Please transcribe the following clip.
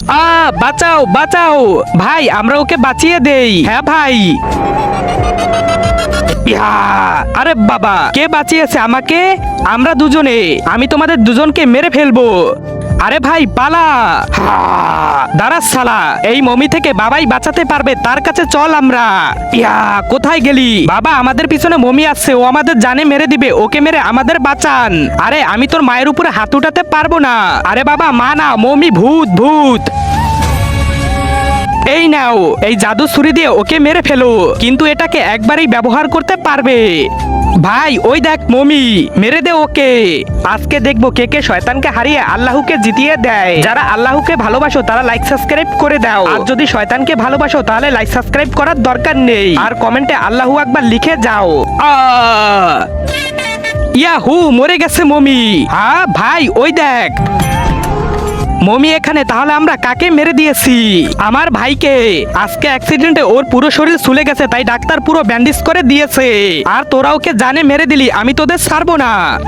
বাঁচাও বাঁচাও ভাই, আমরা ওকে বাঁচিয়ে দেই। হ্যাঁ ভাই। ইয়া! আরে বাবা, কে বাঁচিয়েছে আমাকে? আমরা দুজনে। আমি তোমাদের দুজনকে মেরে ফেলবো। আরে ভাই পালা। দাঁড়া শালা, এই মমি থেকে বাবাই বাঁচাতে পারবে, তার কাছে চল আমরা। ইয়া! কোথায় গেলি বাবা? আমাদের পিছনে মমি আসছে, ও আমাদের জানে মেরে দিবে, ওকে মেরে আমাদের বাঁচান। আরে আমি তোর মায়ের উপরে হাত উঠাতে পারবো না। আরে বাবা মা না, মমি ভূত ভূত। এই নাও, এই জাদু ছুরি দিয়ে ওকে মেরে ফেলো, কিন্তু এটাকে একবারই ব্যবহার করতে পারবে। ভাই ওই দেখ মমি, মেরে দে ওকে। আজকে দেখবো কে কে শয়তানকে হারিয়ে আল্লাহকে জিতিয়ে দেয়। যারা আল্লাহকে ভালোবাসো তারা লাইক সাবস্ক্রাইব করে দাও, আর যদি শয়তানকে ভালোবাসো তাহলে লাইক সাবস্ক্রাইব করার দরকার নেই, আর কমেন্টে আল্লাহু আকবার লিখে যাও। ইয়াহু, মরে গেছে মমি। হ্যাঁ ভাই ওই দেখ মমি এখানে। তাহলে আমরা কাকে মেরে দিয়েছি? আমার ভাইকে। আজকে অ্যাক্সিডেন্টে ওর পুরো শরীর ছুলে গেছে, তাই ডাক্তার পুরো ব্যান্ডেজ করে দিয়েছে। আর তোরা ওকে জানে মেরে দিলি, আমি তোদের ছাড়বো না।